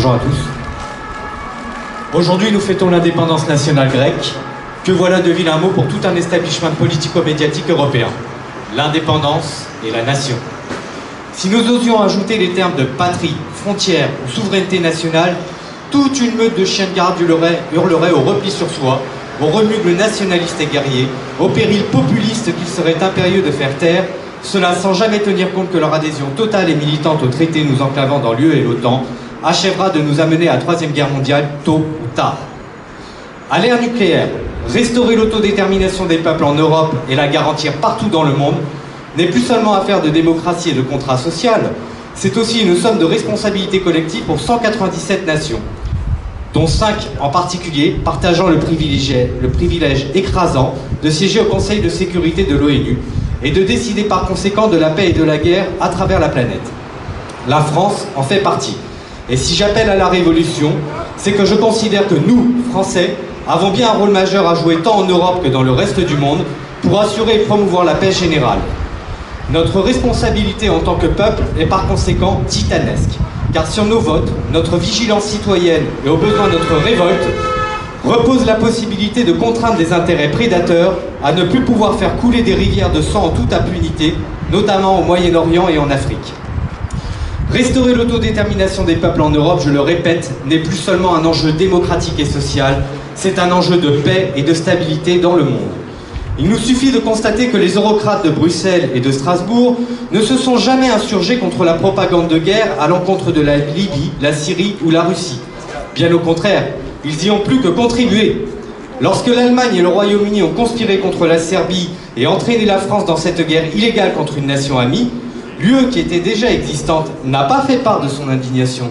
Bonjour à tous. Aujourd'hui, nous fêtons l'indépendance nationale grecque. Que voilà devient un mot pour tout un establishment politico-médiatique européen. L'indépendance et la nation. Si nous osions ajouter les termes de patrie, frontière ou souveraineté nationale, toute une meute de chiens de garde hurlerait au repli sur soi, au remugles nationaliste et guerrier, au péril populiste qu'il serait impérieux de faire taire, cela sans jamais tenir compte que leur adhésion totale et militante au traité nous enclavant dans l'UE et l'OTAN achèvera de nous amener à la Troisième Guerre mondiale tôt ou tard. À l'ère nucléaire, restaurer l'autodétermination des peuples en Europe et la garantir partout dans le monde n'est plus seulement affaire de démocratie et de contrat social, c'est aussi une somme de responsabilité collective pour 197 nations, dont 5 en particulier partageant le privilège écrasant de siéger au Conseil de sécurité de l'ONU et de décider par conséquent de la paix et de la guerre à travers la planète. La France en fait partie. Et si j'appelle à la révolution, c'est que je considère que nous, Français, avons bien un rôle majeur à jouer tant en Europe que dans le reste du monde pour assurer et promouvoir la paix générale. Notre responsabilité en tant que peuple est par conséquent titanesque, car sur nos votes, notre vigilance citoyenne et au besoin notre révolte repose la possibilité de contraindre les intérêts prédateurs à ne plus pouvoir faire couler des rivières de sang en toute impunité, notamment au Moyen-Orient et en Afrique. Restaurer l'autodétermination des peuples en Europe, je le répète, n'est plus seulement un enjeu démocratique et social, c'est un enjeu de paix et de stabilité dans le monde. Il nous suffit de constater que les eurocrates de Bruxelles et de Strasbourg ne se sont jamais insurgés contre la propagande de guerre à l'encontre de la Libye, la Syrie ou la Russie. Bien au contraire, ils y ont plus que contribué. Lorsque l'Allemagne et le Royaume-Uni ont conspiré contre la Serbie et entraîné la France dans cette guerre illégale contre une nation amie, l'UE, qui était déjà existante, n'a pas fait part de son indignation.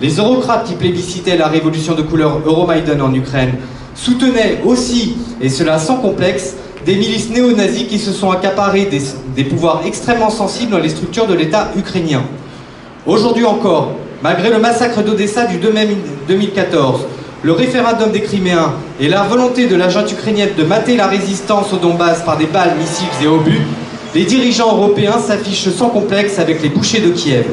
Les eurocrates qui plébiscitaient la révolution de couleur Euromaïdan en Ukraine soutenaient aussi, et cela sans complexe, des milices néo-nazis qui se sont accaparées des pouvoirs extrêmement sensibles dans les structures de l'État ukrainien. Aujourd'hui encore, malgré le massacre d'Odessa du 2 mai 2014, le référendum des Criméens et la volonté de la junte ukrainienne de mater la résistance au Donbass par des balles, missiles et obus, les dirigeants européens s'affichent sans complexe avec les bouchers de Kiev.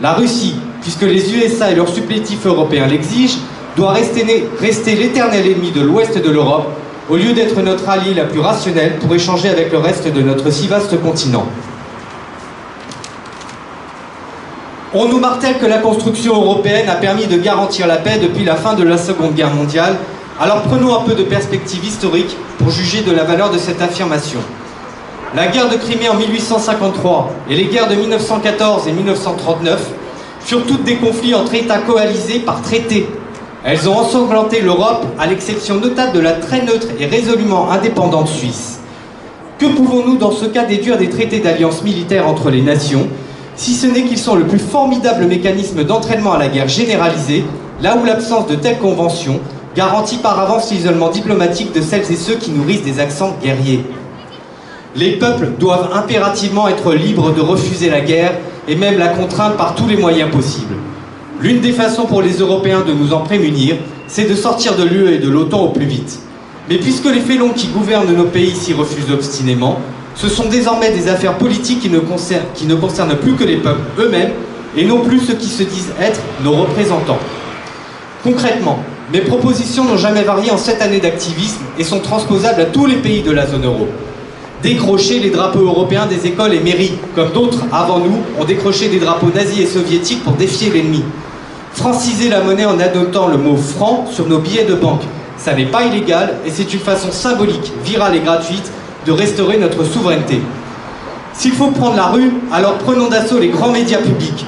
La Russie, puisque les USA et leurs supplétifs européens l'exigent, doit rester l'éternel ennemi de l'ouest de l'Europe, au lieu d'être notre allié la plus rationnelle pour échanger avec le reste de notre si vaste continent. On nous martèle que la construction européenne a permis de garantir la paix depuis la fin de la Seconde Guerre mondiale, alors prenons un peu de perspective historique pour juger de la valeur de cette affirmation. La guerre de Crimée en 1853 et les guerres de 1914 et 1939 furent toutes des conflits entre États coalisés par traité. Elles ont ensanglanté l'Europe, à l'exception notable de la très neutre et résolument indépendante Suisse. Que pouvons-nous dans ce cas déduire des traités d'alliance militaire entre les nations, si ce n'est qu'ils sont le plus formidable mécanisme d'entraînement à la guerre généralisée, là où l'absence de telles conventions garantit par avance l'isolement diplomatique de celles et ceux qui nourrissent des accents guerriers. Les peuples doivent impérativement être libres de refuser la guerre et même la contraindre par tous les moyens possibles. L'une des façons pour les Européens de nous en prémunir, c'est de sortir de l'UE et de l'OTAN au plus vite. Mais puisque les félons qui gouvernent nos pays s'y refusent obstinément, ce sont désormais des affaires politiques qui ne concernent plus que les peuples eux-mêmes et non plus ceux qui se disent être nos représentants. Concrètement, mes propositions n'ont jamais varié en 7 années d'activisme et sont transposables à tous les pays de la zone euro. Décrocher les drapeaux européens des écoles et mairies, comme d'autres avant nous ont décroché des drapeaux nazis et soviétiques pour défier l'ennemi. Franciser la monnaie en adoptant le mot franc sur nos billets de banque, ça n'est pas illégal et c'est une façon symbolique, virale et gratuite de restaurer notre souveraineté. S'il faut prendre la rue, alors prenons d'assaut les grands médias publics.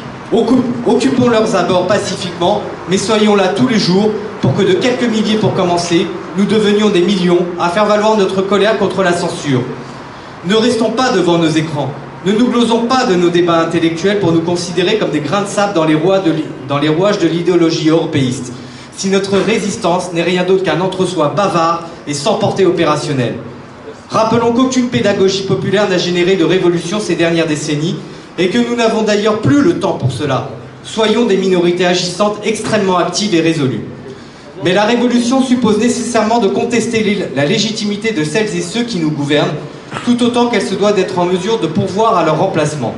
Occupons leurs abords pacifiquement, mais soyons là tous les jours pour que de quelques milliers pour commencer, nous devenions des millions à faire valoir notre colère contre la censure. Ne restons pas devant nos écrans. Ne nous glosons pas de nos débats intellectuels pour nous considérer comme des grains de sable dans les rouages de l'idéologie européiste, si notre résistance n'est rien d'autre qu'un entre-soi bavard et sans portée opérationnelle. Rappelons qu'aucune pédagogie populaire n'a généré de révolution ces dernières décennies et que nous n'avons d'ailleurs plus le temps pour cela. Soyons des minorités agissantes extrêmement actives et résolues. Mais la révolution suppose nécessairement de contester la légitimité de celles et ceux qui nous gouvernent, tout autant qu'elle se doit d'être en mesure de pourvoir à leur remplacement.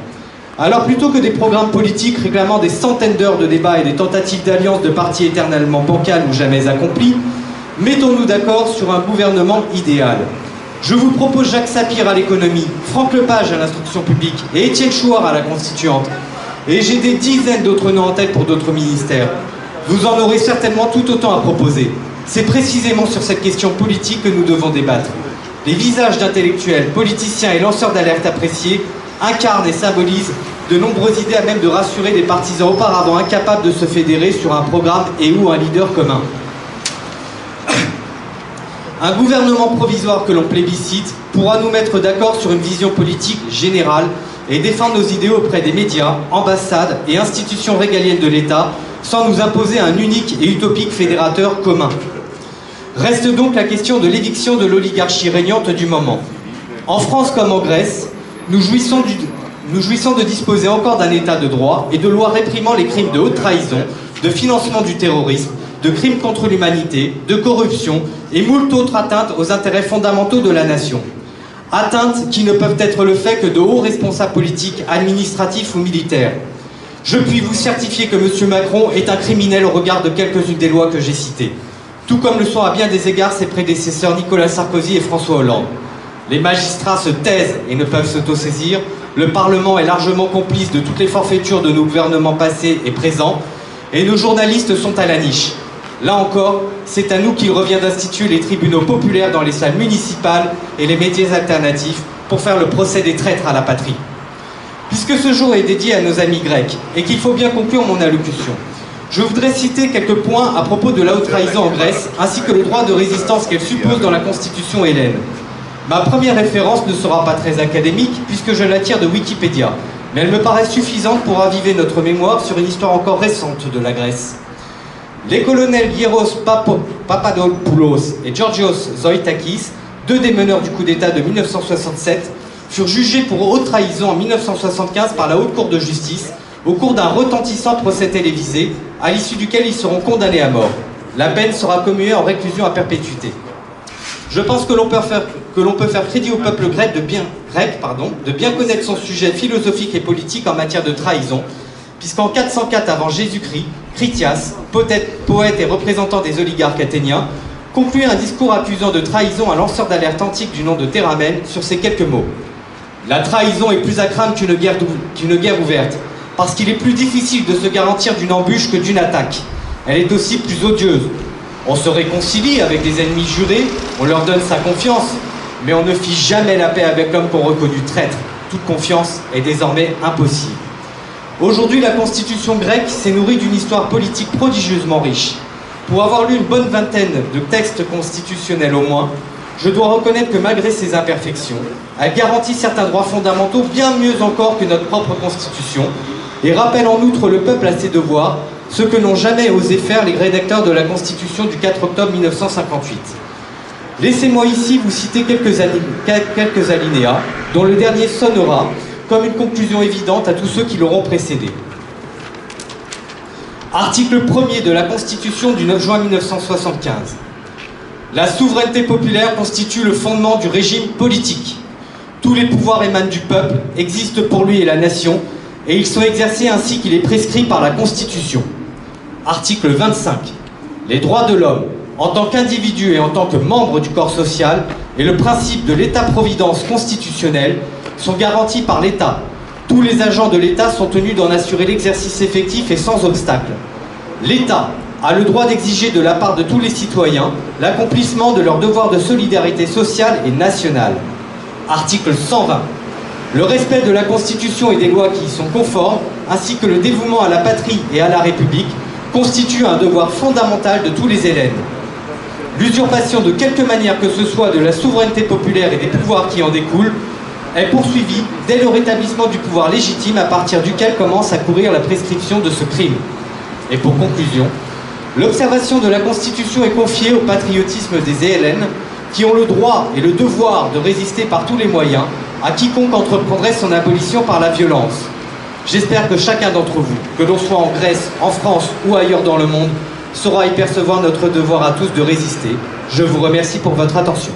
Alors plutôt que des programmes politiques réclamant des centaines d'heures de débat et des tentatives d'alliance de partis éternellement bancales ou jamais accomplies, mettons-nous d'accord sur un gouvernement idéal. Je vous propose Jacques Sapir à l'économie, Franck Lepage à l'instruction publique et Étienne Chouard à la constituante. Et j'ai des dizaines d'autres noms en tête pour d'autres ministères. Vous en aurez certainement tout autant à proposer. C'est précisément sur cette question politique que nous devons débattre. Les visages d'intellectuels, politiciens et lanceurs d'alerte appréciés incarnent et symbolisent de nombreuses idées à même de rassurer des partisans auparavant incapables de se fédérer sur un programme et ou un leader commun. Un gouvernement provisoire que l'on plébiscite pourra nous mettre d'accord sur une vision politique générale et défendre nos idéaux auprès des médias, ambassades et institutions régaliennes de l'État sans nous imposer un unique et utopique fédérateur commun. Reste donc la question de l'éviction de l'oligarchie régnante du moment. En France comme en Grèce, nous jouissons de disposer encore d'un état de droit et de lois réprimant les crimes de haute trahison, de financement du terrorisme, de crimes contre l'humanité, de corruption et moult autres atteintes aux intérêts fondamentaux de la nation. Atteintes qui ne peuvent être le fait que de hauts responsables politiques, administratifs ou militaires. Je puis vous certifier que M. Macron est un criminel au regard de quelques-unes des lois que j'ai citées, tout comme le sont à bien des égards ses prédécesseurs Nicolas Sarkozy et François Hollande. Les magistrats se taisent et ne peuvent s'autosaisir, le Parlement est largement complice de toutes les forfaitures de nos gouvernements passés et présents, et nos journalistes sont à la niche. Là encore, c'est à nous qu'il revient d'instituer les tribunaux populaires dans les salles municipales et les médias alternatifs pour faire le procès des traîtres à la patrie. Puisque ce jour est dédié à nos amis grecs et qu'il faut bien conclure mon allocution, je voudrais citer quelques points à propos de la haute trahison en Grèce ainsi que le droit de résistance qu'elle suppose dans la constitution hellène. Ma première référence ne sera pas très académique puisque je la tire de Wikipédia, mais elle me paraît suffisante pour raviver notre mémoire sur une histoire encore récente de la Grèce. Les colonels Gyros Papadopoulos et Georgios Zoïtakis, deux des meneurs du coup d'État de 1967, furent jugés pour haute trahison en 1975 par la Haute Cour de justice au cours d'un retentissant procès télévisé, à l'issue duquel ils seront condamnés à mort. La peine sera commuée en réclusion à perpétuité. Je pense que l'on peut faire crédit au peuple grec de bien connaître son sujet philosophique et politique en matière de trahison, puisqu'en 404 avant Jésus-Christ, Critias, poète et représentant des oligarques athéniens, conclut un discours accusant de trahison un lanceur d'alerte antique du nom de Théramène sur ces quelques mots. La trahison est plus à craindre qu'une guerre ouverte, parce qu'il est plus difficile de se garantir d'une embûche que d'une attaque. Elle est aussi plus odieuse. On se réconcilie avec des ennemis jurés, on leur donne sa confiance, mais on ne fiche jamais la paix avec l'homme qu'on reconnu traître. Toute confiance est désormais impossible. Aujourd'hui, la constitution grecque s'est nourrie d'une histoire politique prodigieusement riche. Pour avoir lu une bonne vingtaine de textes constitutionnels au moins, je dois reconnaître que malgré ses imperfections, elle garantit certains droits fondamentaux bien mieux encore que notre propre constitution et rappelle en outre le peuple à ses devoirs, ce que n'ont jamais osé faire les rédacteurs de la Constitution du 4 octobre 1958. Laissez-moi ici vous citer quelques alinéas, dont le dernier sonnera comme une conclusion évidente à tous ceux qui l'auront précédé. Article 1er de la Constitution du 9 juin 1975. La souveraineté populaire constitue le fondement du régime politique. Tous les pouvoirs émanent du peuple, existent pour lui et la nation, et ils sont exercés ainsi qu'il est prescrit par la Constitution. Article 25. Les droits de l'homme, en tant qu'individu et en tant que membre du corps social, et le principe de l'État-providence constitutionnel sont garantis par l'État. Tous les agents de l'État sont tenus d'en assurer l'exercice effectif et sans obstacle. L'État a le droit d'exiger de la part de tous les citoyens l'accomplissement de leur devoir de solidarité sociale et nationale. Article 120. Le respect de la Constitution et des lois qui y sont conformes, ainsi que le dévouement à la patrie et à la République, constitue un devoir fondamental de tous les Hellènes. L'usurpation de quelque manière que ce soit de la souveraineté populaire et des pouvoirs qui en découlent est poursuivie dès le rétablissement du pouvoir légitime à partir duquel commence à courir la prescription de ce crime. Et pour conclusion, l'observation de la Constitution est confiée au patriotisme des Hellènes qui ont le droit et le devoir de résister par tous les moyens à quiconque entreprendrait son abolition par la violence. J'espère que chacun d'entre vous, que l'on soit en Grèce, en France ou ailleurs dans le monde, saura y percevoir notre devoir à tous de résister. Je vous remercie pour votre attention.